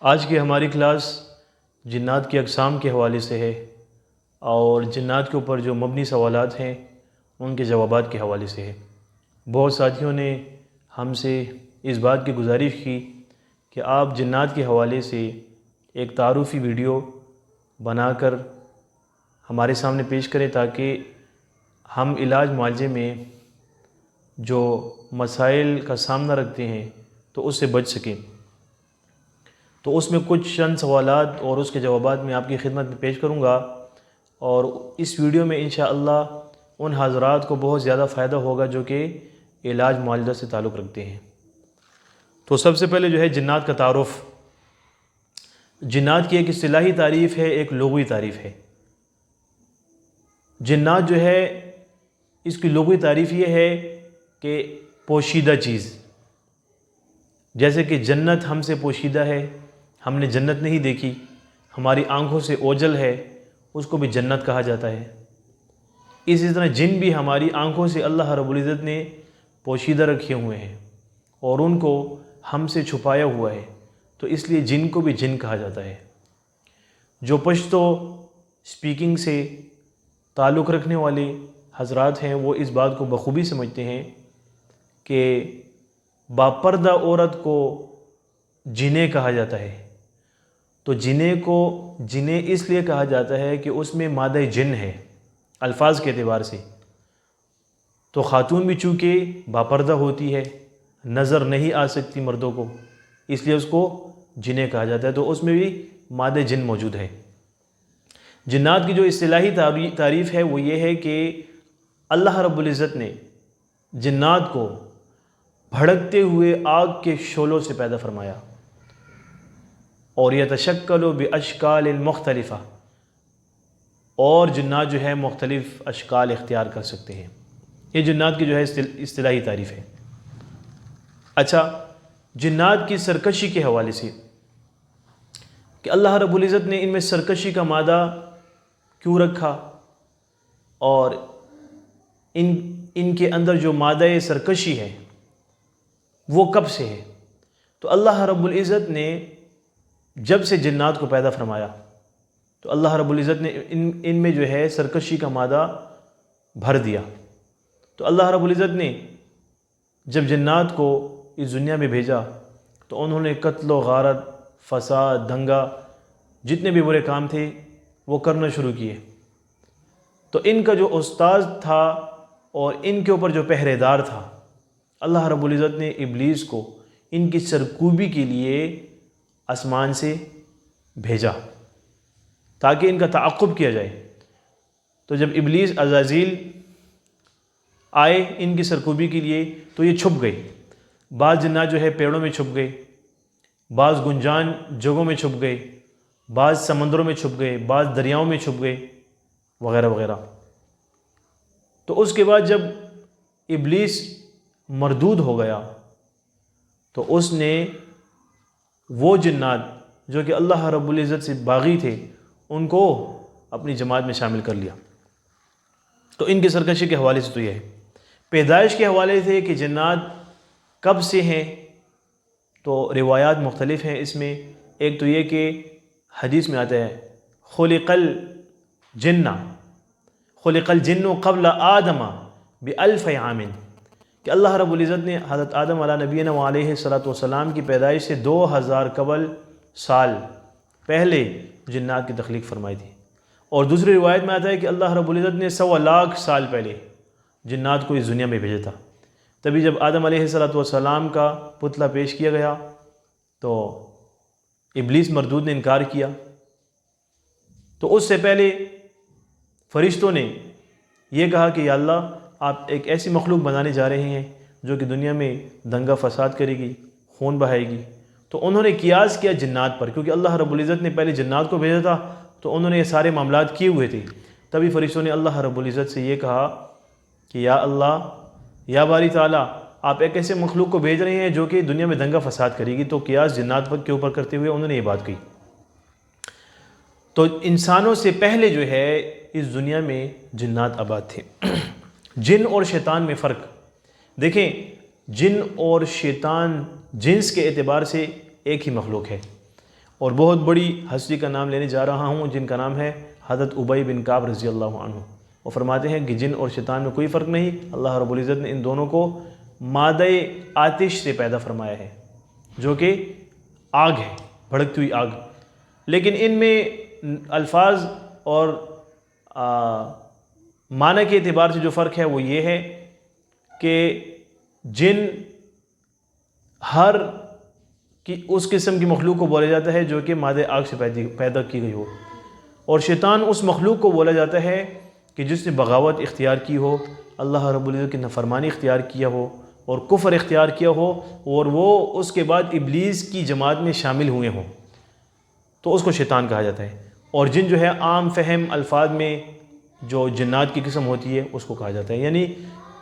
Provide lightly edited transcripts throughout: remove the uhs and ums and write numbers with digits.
آج کی ہماری کلاس جنات کی اقسام کے حوالے سے ہے اور جنات کے اوپر جو مبنی سوالات ہیں ان کے جوابات کے حوالے سے ہے۔ بہت ساتھیوں نے ہم سے اس بات کی گزارش کی کہ آپ جنات کے حوالے سے ایک تعارفی ویڈیو بنا کر ہمارے سامنے پیش کریں تاکہ ہم علاج معالجے میں جو مسائل کا سامنا رکھتے ہیں تو اس سے بچ سکیں۔ تو اس میں کچھ چند سوالات اور اس کے جوابات میں آپ کی خدمت میں پیش کروں گا، اور اس ویڈیو میں انشاءاللہ ان حضرات کو بہت زیادہ فائدہ ہوگا جو کہ علاج معالجہ سے تعلق رکھتے ہیں۔ تو سب سے پہلے جو ہے جنات کا تعارف۔ جنات کی ایک اصطلاحی تعریف ہے، ایک لغوی تعریف ہے۔ جنات جو ہے اس کی لغوی تعریف یہ ہے کہ پوشیدہ چیز، جیسے کہ جنت ہم سے پوشیدہ ہے، ہم نے جنت نہیں دیکھی، ہماری آنکھوں سے اوجھل ہے، اس کو بھی جنت کہا جاتا ہے۔ اسی طرح جن بھی ہماری آنکھوں سے اللہ رب العزت نے پوشیدہ رکھے ہوئے ہیں اور ان کو ہم سے چھپایا ہوا ہے، تو اس لیے جن کو بھی جن کہا جاتا ہے۔ جو پشتو سپیکنگ سے تعلق رکھنے والے حضرات ہیں وہ اس بات کو بخوبی سمجھتے ہیں کہ باپردہ عورت کو جنیں کہا جاتا ہے۔ تو جنیں کو جنیں اس لیے کہا جاتا ہے کہ اس میں مادہ جن ہے الفاظ کے اعتبار سے۔ تو خاتون بھی چونکہ باپردہ ہوتی ہے، نظر نہیں آ سکتی مردوں کو، اس لیے اس کو جنیں کہا جاتا ہے، تو اس میں بھی مادہ جن موجود ہے۔ جنات کی جو اصطلاحی تعریف ہے وہ یہ ہے کہ اللہ رب العزت نے جنات کو بھڑکتے ہوئے آگ کے شعلوں سے پیدا فرمایا، اور یتشکل باشکال مختلفہ، اور جنات جو ہے مختلف اشکال اختیار کر سکتے ہیں۔ یہ جنات کی جو ہے اصطلاحی تعریف ہے۔ اچھا، جنات کی سرکشی کے حوالے سے کہ اللہ رب العزت نے ان میں سرکشی کا مادہ کیوں رکھا، اور ان کے اندر جو مادہ سرکشی ہے وہ کب سے ہے۔ تو اللہ رب العزت نے جب سے جنات کو پیدا فرمایا تو اللہ رب العزت نے ان میں جو ہے سرکشی کا مادہ بھر دیا۔ تو اللہ رب العزت نے جب جنات کو اس دنیا میں بھیجا تو انہوں نے قتل و غارت، فساد، دنگا، جتنے بھی برے کام تھے وہ کرنا شروع کیے۔ تو ان کا جو استاذ تھا اور ان کے اوپر جو پہرے دار تھا، اللہ رب العزت نے ابلیس کو ان کی سرکوبی کے لیے آسمان سے بھیجا تاکہ ان کا تعاقب کیا جائے۔ تو جب ابلیس عزازیل آئے ان کی سرکوبی کے لیے تو یہ چھپ گئے۔ بعض جنات جو ہے پیڑوں میں چھپ گئے، بعض گنجان جگہوں میں چھپ گئے، بعض سمندروں میں چھپ گئے، بعض دریاؤں میں چھپ گئے، وغیرہ وغیرہ۔ تو اس کے بعد جب ابلیس مردود ہو گیا تو اس نے وہ جنات جو کہ اللہ رب العزت سے باغی تھے ان کو اپنی جماعت میں شامل کر لیا۔ تو ان کی سرکشی کے حوالے سے تو یہ ہے۔ پیدائش کے حوالے سے کہ جنات کب سے ہیں تو روایات مختلف ہیں اس میں۔ ایک تو یہ کہ حدیث میں آتا ہے خلق الجن قبل آدم بألف عام، کہ اللہ رب العزت نے حضرت آدم علیہ نبینا علیہ السلام کی پیدائش سے 2000 قبل سال پہلے جنات کی تخلیق فرمائی تھی۔ اور دوسری روایت میں آتا ہے کہ اللہ رب العزت نے 100 لاکھ سال پہلے جنات کو اس دنیا میں بھیجا تھا۔ تبھی جب آدم علیہ السلام کا پتلا پیش کیا گیا تو ابلیس مردود نے انکار کیا۔ تو اس سے پہلے فرشتوں نے یہ کہا کہ یا اللہ، آپ ایک ایسی مخلوق بنانے جا رہے ہیں جو کہ دنیا میں دنگا فساد کرے گی، خون بہائے گی۔ تو انہوں نے قیاس کیا جنات پر، کیونکہ اللہ رب العزت نے پہلے جنات کو بھیجا تھا تو انہوں نے یہ سارے معاملات کیے ہوئے تھے۔ تبھی فرشتوں نے اللہ رب العزت سے یہ کہا کہ یا اللہ، یا باری تعالیٰ، آپ ایک ایسے مخلوق کو بھیج رہے ہیں جو کہ دنیا میں دنگا فساد کرے گی۔ تو قیاس جنات کے اوپر کرتے ہوئے انہوں نے یہ بات کہی۔ تو انسانوں سے پہلے جو ہے اس دنیا میں جنات آباد تھے۔ جن اور شیطان میں فرق دیکھیں، جن اور شیطان جنس کے اعتبار سے ایک ہی مخلوق ہے، اور بہت بڑی ہستی کا نام لینے جا رہا ہوں جن کا نام ہے حضرت ابی بن کعب رضی اللہ عنہ۔ وہ فرماتے ہیں کہ جن اور شیطان میں کوئی فرق نہیں، اللہ رب العزت نے ان دونوں کو مادہ آتش سے پیدا فرمایا ہے جو کہ آگ ہے، بھڑکتی ہوئی آگ۔ لیکن ان میں الفاظ اور معنی کے اعتبار سے جو فرق ہے وہ یہ ہے کہ جن ہر اس قسم کی مخلوق کو بولا جاتا ہے جو کہ مادہ آگ سے پیدا کی گئی ہو، اور شیطان اس مخلوق کو بولا جاتا ہے کہ جس نے بغاوت اختیار کی ہو، اللہ رب العزت کی نافرمانی اختیار کیا ہو اور کفر اختیار کیا ہو، اور وہ اس کے بعد ابلیس کی جماعت میں شامل ہوئے ہوں، تو اس کو شیطان کہا جاتا ہے۔ اور جن جو ہے عام فہم الفاظ میں جو جنات کی قسم ہوتی ہے اس کو کہا جاتا ہے۔ یعنی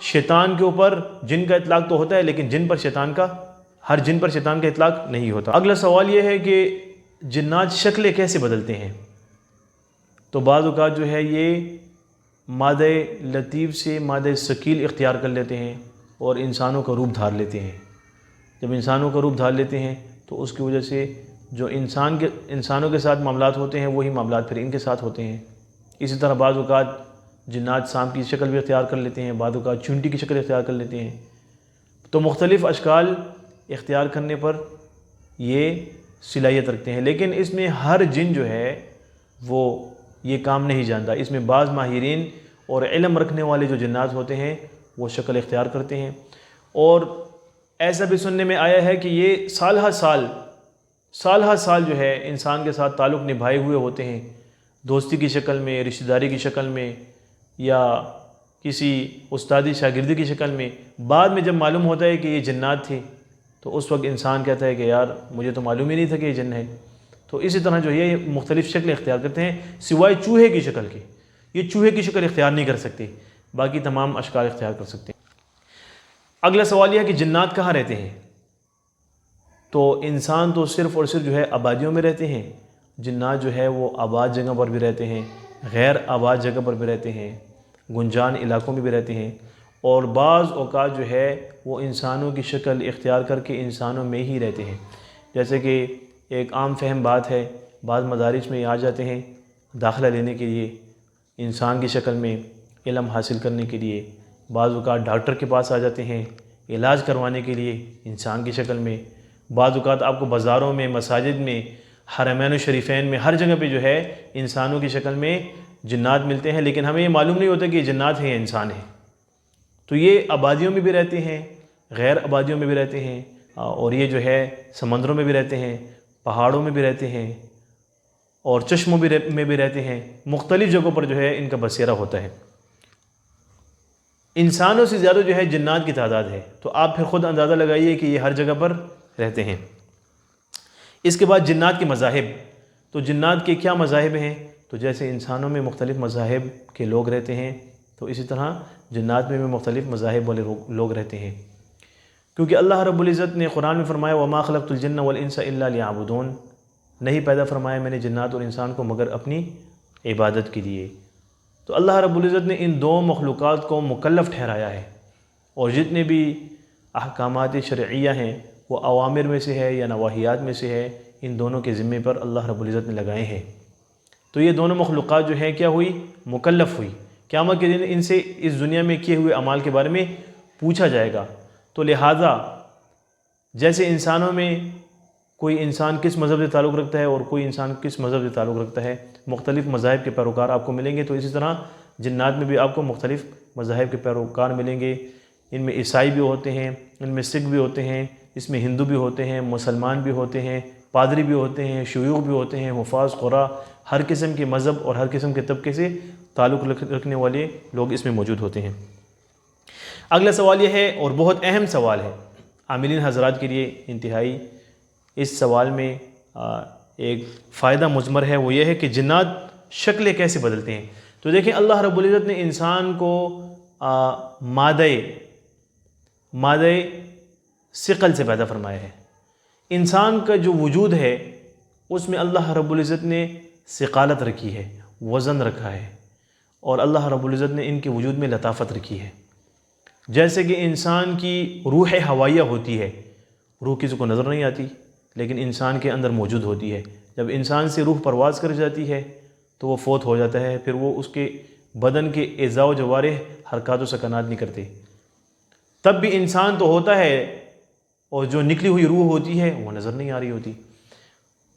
شیطان کے اوپر جن کا اطلاق تو ہوتا ہے لیکن ہر جن پر شیطان کا اطلاق نہیں ہوتا۔ اگلا سوال یہ ہے کہ جنات شکلیں کیسے بدلتے ہیں؟ تو بعض اوقات جو ہے یہ مادہ لطیف سے مادہ ثقیل اختیار کر لیتے ہیں اور انسانوں کا روپ دھار لیتے ہیں۔ جب انسانوں کا روپ دھار لیتے ہیں تو اس کی وجہ سے جو انسانوں کے ساتھ معاملات ہوتے ہیں وہی معاملات پھر ان کے ساتھ ہوتے ہیں۔ اسی طرح بعض اوقات جنات سانپ کی شکل بھی اختیار کر لیتے ہیں، بعض اوقات چونٹی کی شکل اختیار کر لیتے ہیں۔ تو مختلف اشکال اختیار کرنے پر یہ صلاحیت رکھتے ہیں، لیکن اس میں ہر جن جو ہے وہ یہ کام نہیں جانتا۔ اس میں بعض ماہرین اور علم رکھنے والے جو جنات ہوتے ہیں وہ شکل اختیار کرتے ہیں، اور ایسا بھی سننے میں آیا ہے کہ یہ سال ہر سال جو ہے انسان کے ساتھ تعلق نبھائے ہوئے ہوتے ہیں، دوستی کی شکل میں، رشتہ داری کی شکل میں، یا کسی استادی شاگردی کی شکل میں۔ بعد میں جب معلوم ہوتا ہے کہ یہ جنات تھے تو اس وقت انسان کہتا ہے کہ یار مجھے تو معلوم ہی نہیں تھا کہ یہ جن ہے۔ تو اسی طرح جو ہے یہ مختلف شکلیں اختیار کرتے ہیں سوائے چوہے کی شکل کے۔ یہ چوہے کی شکل اختیار نہیں کر سکتے، باقی تمام اشکال اختیار کر سکتے ہیں۔ اگلا سوال یہ ہے کہ جنات کہاں رہتے ہیں؟ تو انسان تو صرف اور صرف جو ہے آبادیوں میں رہتے ہیں، جنات جو ہے وہ آباد جگہ پر بھی رہتے ہیں، غیر آباد جگہ پر بھی رہتے ہیں، گنجان علاقوں میں بھی رہتے ہیں، اور بعض اوقات جو ہے وہ انسانوں کی شکل اختیار کر کے انسانوں میں ہی رہتے ہیں۔ جیسے کہ ایک عام فہم بات ہے، بعض مدارس میں یہ آ جاتے ہیں داخلہ لینے کے لیے انسان کی شکل میں، علم حاصل کرنے کے لیے، بعض اوقات ڈاکٹر کے پاس آ جاتے ہیں علاج کروانے کے لیے انسان کی شکل میں، بعض اوقات آپ کو بازاروں میں، مساجد میں، حرمین و شریفین میں، ہر جگہ پہ جو ہے انسانوں کی شکل میں جنات ملتے ہیں، لیکن ہمیں یہ معلوم نہیں ہوتا کہ یہ جنات ہیں یا انسان ہیں۔ تو یہ آبادیوں میں بھی رہتے ہیں، غیر آبادیوں میں بھی رہتے ہیں، اور یہ جو ہے سمندروں میں بھی رہتے ہیں، پہاڑوں میں بھی رہتے ہیں، اور چشموں میں بھی رہتے ہیں، مختلف جگہوں پر جو ہے ان کا بسیرا ہوتا ہے۔ انسانوں سے زیادہ جو ہے جنات کی تعداد ہے، تو آپ پھر خود اندازہ لگائیے کہ یہ ہر جگہ پر رہتے ہیں۔ اس کے بعد جنات کے مذاہب، تو جنات کے کیا مذاہب ہیں؟ تو جیسے انسانوں میں مختلف مذاہب کے لوگ رہتے ہیں تو اسی طرح جنات میں بھی مختلف مذاہب والے لوگ رہتے ہیں، کیونکہ اللہ رب العزت نے قرآن میں فرمایا وَمَا خَلَقْتُ الْجِنَّ وَالْإِنسَ إِلَّا لِيَعْبُدُونَ، نہیں پیدا فرمایا میں نے جنات اور انسان کو مگر اپنی عبادت کے لیے۔ تو اللہ رب العزت نے ان دو مخلوقات کو مکلف ٹھہرایا ہے، اور جتنے بھی احکامات شرعیہ ہیں وہ اوامر میں سے ہے یا نواہیات میں سے ہے، ان دونوں کے ذمے پر اللہ رب العزت نے لگائے ہیں۔ تو یہ دونوں مخلوقات جو ہیں کیا ہوئی؟ مکلف ہوئی۔ قیامت کے دن ان سے اس دنیا میں کیے ہوئے اعمال کے بارے میں پوچھا جائے گا۔ تو لہٰذا جیسے انسانوں میں کوئی انسان کس مذہب سے تعلق رکھتا ہے اور کوئی انسان کس مذہب سے تعلق رکھتا ہے، مختلف مذاہب کے پیروکار آپ کو ملیں گے، تو اسی طرح جنات میں بھی آپ کو مختلف مذاہب کے پیروکار ملیں گے۔ ان میں عیسائی بھی ہوتے ہیں، ان میں سکھ بھی ہوتے ہیں، اس میں ہندو بھی ہوتے ہیں، مسلمان بھی ہوتے ہیں، پادری بھی ہوتے ہیں، شیوخ بھی ہوتے ہیں، حفاظ قرا، ہر قسم کے مذہب اور ہر قسم کے طبقے سے تعلق رکھنے والے لوگ اس میں موجود ہوتے ہیں۔ اگلا سوال یہ ہے اور بہت اہم سوال ہے عاملین حضرات کے لیے انتہائی، اس سوال میں ایک فائدہ مضمر ہے، وہ یہ ہے کہ جنات شکلیں کیسے بدلتے ہیں؟ تو دیکھیں اللہ رب العزت نے انسان کو مادہ ثقل سے پیدا فرمایا ہے۔ انسان کا جو وجود ہے اس میں اللہ رب العزت نے ثقالت رکھی ہے، وزن رکھا ہے، اور اللہ رب العزت نے ان کے وجود میں لطافت رکھی ہے۔ جیسے کہ انسان کی روح ہوائیہ ہوتی ہے، روح کسی کو نظر نہیں آتی، لیکن انسان کے اندر موجود ہوتی ہے۔ جب انسان سے روح پرواز کر جاتی ہے تو وہ فوت ہو جاتا ہے، پھر وہ اس کے بدن کے اعضاء و جوارح حرکات و سکنات نہیں کرتے، تب بھی انسان تو ہوتا ہے اور جو نکلی ہوئی روح ہوتی ہے وہ نظر نہیں آ رہی ہوتی۔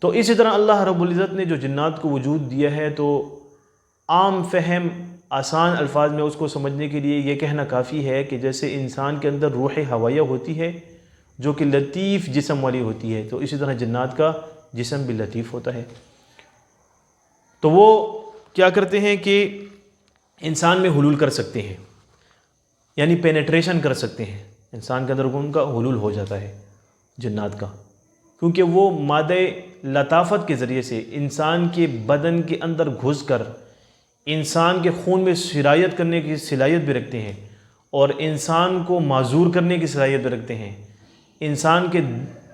تو اسی طرح اللہ رب العزت نے جو جنات کو وجود دیا ہے، تو عام فہم آسان الفاظ میں اس کو سمجھنے کے لیے یہ کہنا کافی ہے کہ جیسے انسان کے اندر روح ہوائیہ ہوتی ہے جو کہ لطیف جسم والی ہوتی ہے، تو اسی طرح جنات کا جسم بھی لطیف ہوتا ہے۔ تو وہ کیا کرتے ہیں کہ انسان میں حلول کر سکتے ہیں، یعنی پینیٹریشن کر سکتے ہیں، انسان کے اندر ان کا حلول ہو جاتا ہے جنات کا، کیونکہ وہ مادہ لطافت کے ذریعے سے انسان کے بدن کے اندر گھس کر انسان کے خون میں سرایت کرنے کی صلاحیت بھی رکھتے ہیں، اور انسان کو معذور کرنے کی صلاحیت بھی رکھتے ہیں، انسان کے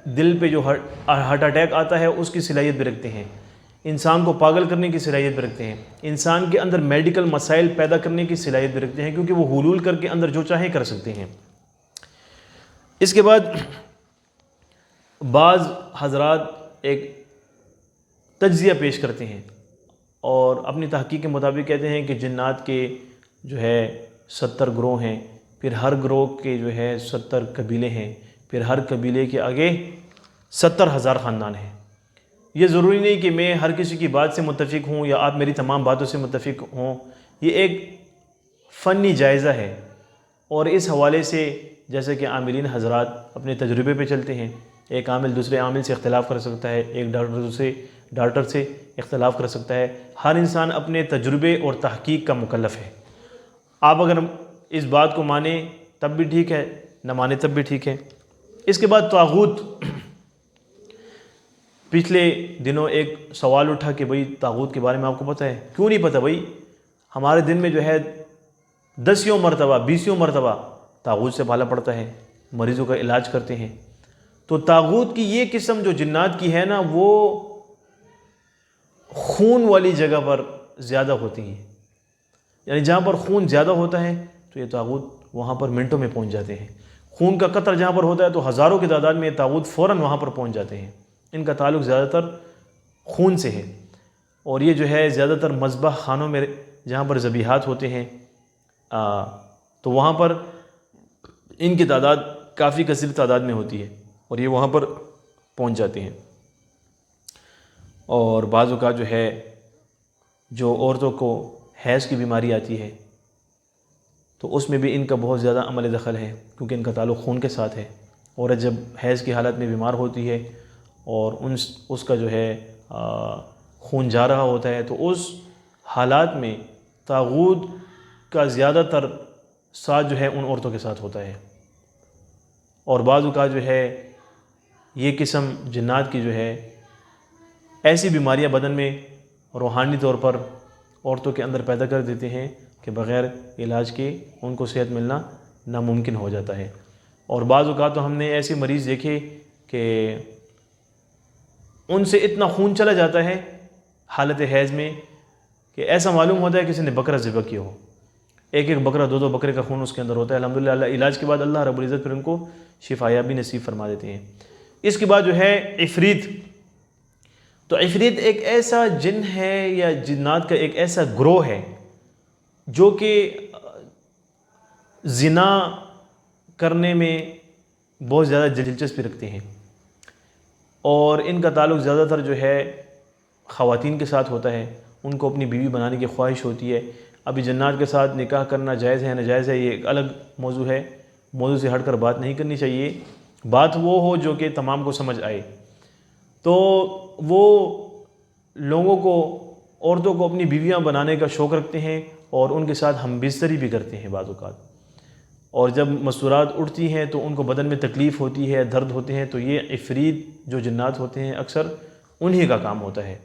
دل پہ جو ہارٹ اٹیک آتا ہے اس کی صلاحیت بھی رکھتے ہیں، انسان کو پاگل کرنے کی صلاحیت بھی رکھتے ہیں، انسان کے اندر میڈیکل مسائل پیدا کرنے کی صلاحیت بھی رکھتے ہیں، کیونکہ وہ حلول کر کے اندر جو چاہیں کر سکتے ہیں۔ اس کے بعد بعض حضرات ایک تجزیہ پیش کرتے ہیں اور اپنی تحقیق کے مطابق کہتے ہیں کہ جنات کے جو ہے 70 گروہ ہیں، پھر ہر گروہ کے جو ہے 70 قبیلے ہیں، پھر ہر قبیلے کے آگے 70,000 خاندان ہیں۔ یہ ضروری نہیں کہ میں ہر کسی کی بات سے متفق ہوں یا آپ میری تمام باتوں سے متفق ہوں، یہ ایک فنی جائزہ ہے، اور اس حوالے سے جیسے کہ عاملین حضرات اپنے تجربے پہ چلتے ہیں، ایک عامل دوسرے عامل سے اختلاف کر سکتا ہے، ایک ڈاکٹر دوسرے ڈاکٹر سے اختلاف کر سکتا ہے، ہر انسان اپنے تجربے اور تحقیق کا مکلف ہے۔ آپ اگر اس بات کو مانیں تب بھی ٹھیک ہے، نہ مانیں تب بھی ٹھیک ہے۔ اس کے بعد طاغوت، پچھلے دنوں ایک سوال اٹھا کہ بھئی طاغوت کے بارے میں آپ کو پتہ ہے؟ کیوں نہیں پتہ بھئی؟ ہمارے دن میں جو ہے 10 مرتبہ 20 مرتبہ طاغوت سے بھالا پڑتا ہے، مریضوں کا علاج کرتے ہیں۔ تو طاغوت کی یہ قسم جو جنات کی ہے نا، وہ خون والی جگہ پر زیادہ ہوتی ہیں، یعنی جہاں پر خون زیادہ ہوتا ہے تو یہ طاغوت وہاں پر منٹوں میں پہنچ جاتے ہیں۔ خون کا قطر جہاں پر ہوتا ہے تو ہزاروں کی تعداد میں یہ طاغوت فوراً وہاں پر پہنچ جاتے ہیں۔ ان کا تعلق زیادہ تر خون سے ہے، اور یہ جو ہے زیادہ تر مذبح خانوں میں جہاں پر ذبیحات ہوتے ہیں تو وہاں پر ان کی تعداد کافی کثیر تعداد میں ہوتی ہے، اور یہ وہاں پر پہنچ جاتے ہیں۔ اور بعض اوقات جو ہے جو عورتوں کو حیض کی بیماری آتی ہے تو اس میں بھی ان کا بہت زیادہ عمل دخل ہے، کیونکہ ان کا تعلق خون کے ساتھ ہے۔ عورت جب حیض کی حالت میں بیمار ہوتی ہے اور اس کا جو ہے خون جا رہا ہوتا ہے، تو اس حالات میں طاغوت کا زیادہ تر ساتھ جو ہے ان عورتوں کے ساتھ ہوتا ہے۔ اور بعض اوقات جو ہے یہ قسم جنات کی جو ہے ایسی بیماریاں بدن میں روحانی طور پر عورتوں کے اندر پیدا کر دیتے ہیں کہ بغیر علاج کے ان کو صحت ملنا ناممکن ہو جاتا ہے۔ اور بعض اوقات تو ہم نے ایسے مریض دیکھے کہ ان سے اتنا خون چلا جاتا ہے حالت حیض میں کہ ایسا معلوم ہوتا ہے کسی نے بکرا ذبح کیا ہو، ایک بکرا 2 بکرے کا خون اس کے اندر ہوتا ہے۔ الحمدللہ علاج کے بعد اللہ رب العزت پھر ان کو شفایابی نصیب فرما دیتے ہیں۔ اس کے بعد جو ہے عفریت، تو عفریت ایک ایسا جن ہے یا جنات کا ایک ایسا گروہ ہے جو کہ زنا کرنے میں بہت زیادہ دلچسپی رکھتے ہیں، اور ان کا تعلق زیادہ تر جو ہے خواتین کے ساتھ ہوتا ہے، ان کو اپنی بیوی بنانے کی خواہش ہوتی ہے۔ ابھی جنات کے ساتھ نکاح کرنا جائز ہے ناجائز ہے یہ ایک الگ موضوع ہے، موضوع سے ہٹ کر بات نہیں کرنی چاہیے، بات وہ ہو جو کہ تمام کو سمجھ آئے۔ تو وہ لوگوں کو، عورتوں کو اپنی بیویاں بنانے کا شوق رکھتے ہیں اور ان کے ساتھ ہم بستری بھی کرتے ہیں بعض اوقات، اور جب مسورات اٹھتی ہیں تو ان کو بدن میں تکلیف ہوتی ہے، درد ہوتے ہیں، تو یہ عفریت جو جنات ہوتے ہیں اکثر انہی کا کام ہوتا ہے،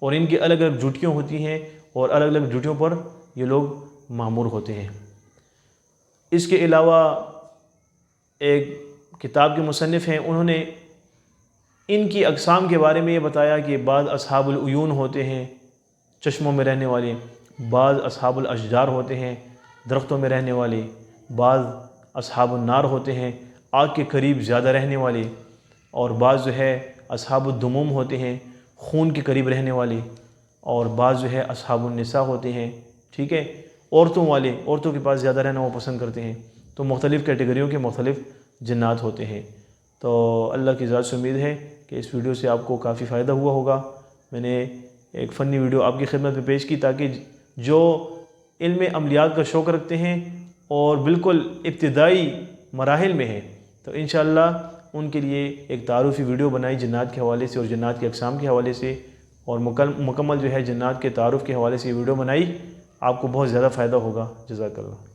اور ان کی الگ الگ ڈیوٹیاں ہوتی ہیں اور الگ الگ ڈیوٹیوں پر یہ لوگ مامور ہوتے ہیں۔ اس کے علاوہ ایک کتاب کے مصنف ہیں، انہوں نے ان کی اقسام کے بارے میں یہ بتایا کہ بعض اصحاب العیون ہوتے ہیں چشموں میں رہنے والے، بعض اصحاب الاشجار ہوتے ہیں درختوں میں رہنے والے، بعض اصحاب النار ہوتے ہیں آگ کے قریب زیادہ رہنے والے، اور بعض جو ہے اصحاب الدموم ہوتے ہیں، خون کے قریب رہنے والے، اور بعض جو ہے اصحاب النساء ہوتے ہیں، ٹھیک ہے، عورتوں کے پاس زیادہ رہنا وہ پسند کرتے ہیں۔ تو مختلف کیٹیگریوں کے مختلف جنات ہوتے ہیں۔ تو اللہ کی ذات سے امید ہے کہ اس ویڈیو سے آپ کو کافی فائدہ ہوا ہوگا۔ میں نے ایک فنی ویڈیو آپ کی خدمت میں پیش کی تاکہ جو علم عملیات کا شوق رکھتے ہیں اور بالکل ابتدائی مراحل میں ہیں، تو انشاءاللہ ان کے لیے ایک تعارفی ویڈیو بنائی جنات کے حوالے سے اور جنات کے اقسام کے حوالے سے، اور مکمل جو ہے جنات کے تعارف کے حوالے سے یہ ویڈیو بنائی، آپ کو بہت زیادہ فائدہ ہوگا۔ جزاک اللہ۔